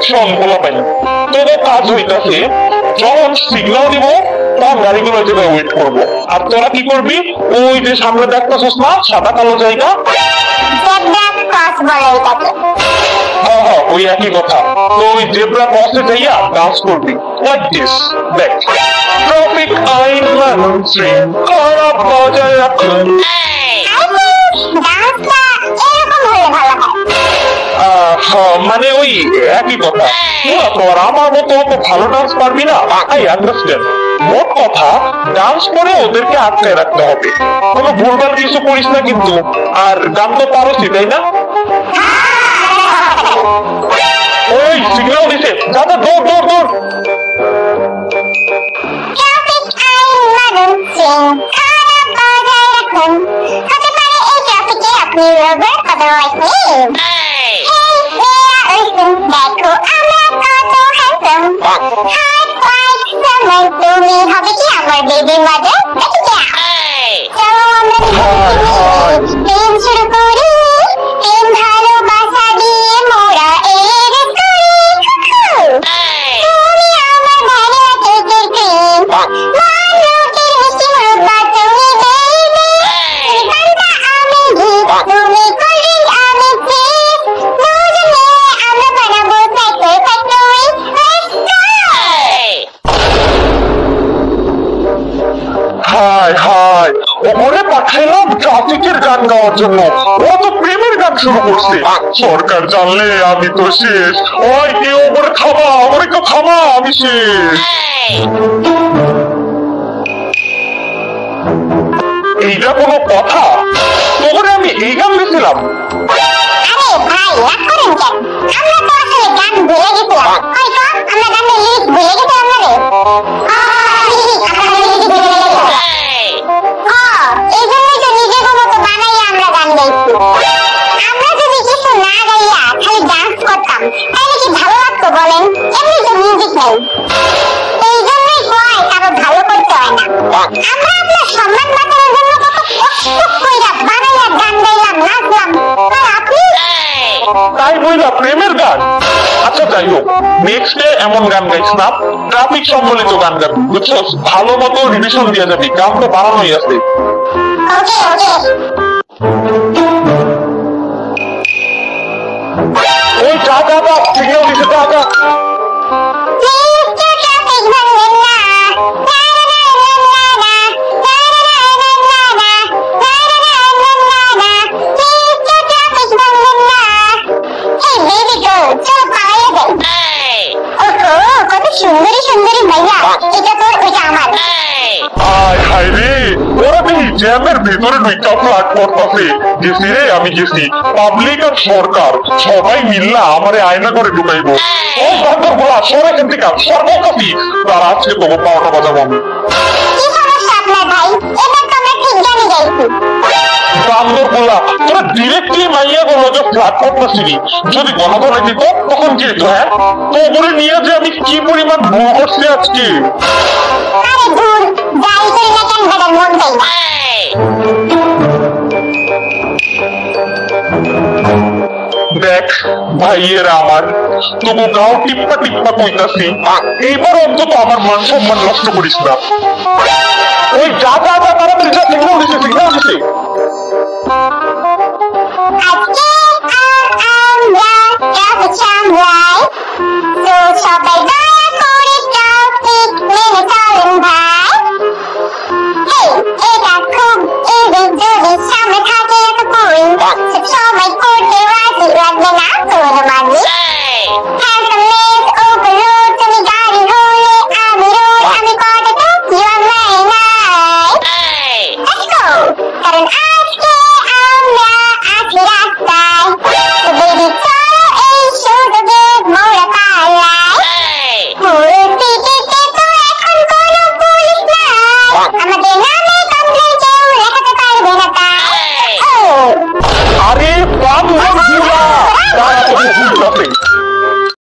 শোন পোলাপাইন, তোদের কাজ হইতাছে যখন সিগন্যাল দিব তখন গাড়িগুলো যেটা ওয়েট করবো, আর তোরা কি করবি ওই যে সামনে দেখতেছস না সাদা কালো জায়গা, হ্যাঁ হ্যাঁ ওই একই কথা। তো ওই জেব্রা ক্রসে যাইয়া ডান্স করবি লাইক দিস। দেখ, ট্রাফিক আইন মানুন শৃঙ্খলা বজায় রাখুন। মানে ওই একই কথা। তোর আমার মতো অত ভালো ডান্স পারবি না, আই আন্ডারস্ট্যান্ড। মোট কথা ডান্স করে ওদেরকে আটকায় রাখতে হবে, কোনো ভুলভাল কিছু করিস না কিন্তু। আর গান তো পারোসই, তাই না? ওই সিগন্যাল দিছে, দাদা দৌড় দৌড় দৌড়। তুমি হবে কি আমার বেবির মাঝে চলো আমরা প্রেম শুরু করি, প্রেম ভালোবাসা দিয়ে মোরা এর করি। তুমি আমার ভালো কেকের ক্রিম, মানুষের মিষ্টি মুখবা তুমি বেবি, গানটা আমি গীত তুমি কোল্ড আমি চিজ, দুজনে আমরা বানাবো সাইকেল ফ্যাক্টরি। হাই হাই, ওরে পাঠাইলাম ট্রাফিকের গান গাওয়ার জন্য, ও তো প্রেমের গান শুরু করছে। সরকার জানলে আমি তো শেষ। ওই কেউ ওরে থামা, ওরে কেউ থামা, আমি শেষ। এইটা কোনো কথা? তোরে আমি এই গান দিয়েছিলাম? আরে ভাই রাগ করেন কেন? আমরা তো আসলে গান ভুলে গেছিলাম। হয়তো আমরা গানের লিরিক্স ভুলে গেছিলাম না রে। এই জন্যই তো নিজেদের মতো বানাইয়া আমরা গান গাইছি। আমরা যদি কিছু না গাইয়া খালি ডান্স করতাম তাহলে কি ভালো লাগতো বলেন? এমনি তো মিউজিক নেই। এই জন্যই কয় কারো ভালো করতে হয় না। আমরা আপনার সম্মান বাঁচানোর জন্য কত কষ্ট কইরা বানাইয়া গান গাইলাম, নাচলাম, আর আপনি তাই বইলা প্রেমের গান? আচ্ছা যাই হোক, নেক্সট ডে এমন গান গাইছ না, ট্রাফিক সম্বলিত গান গাবি, বুঝছস? ভালো মতো রিভিশন দিয়ে যাবি, গান তো বানানোই আছে। ওকে ওকে। ওই যা যা যা, সিগন্যাল দিছে, যা যা। সুন্দরী সুন্দরী মাইয়া, এটা তোর ওইটা আমার। আয় হায় রে, ওরা দেখি জ্যামের ভেতরে ঢুইকা ফ্লাট করতেছে। গেছি রে, আমি গেছি। পাবলিক আর সরকার সবাই মিল্লা আমারে আয়না করে ঢুকাইবো। ওই বান্দর গোলা সর এখান থেকে, সর্বকাশি তার আজকে তবু পাওয়াটা বাজাবো আমি। কি সমস্যা আপনার ভাই? এবার তো আমরা ঠিক গানই গাইছি। বান্দর গোলা, তোরা ডিরেক্টলি মাইয়া গুলোকে ফ্লাট করতেছিলি। যদি গণধরে দিত তখন কি হতো? হ্যাঁ, তো ওগুলো নিয়ে যে আমি কি পরিমাণ ভুল করছি আজকে। আরে ভুল যাই করি না কেন বেটার মন চাই না। দেখ ভাইয়েরা আমার, তবু গাও টিপ্পা টিপ্পা কইতাছি, এইবার অন্তত আমার মান সম্মান নষ্ট করিস না। ওই যা যা যা, তাড়াতাড়ি যা, সিগন্যাল দিছে, সিগন্যাল দিছে। আজকে আমরা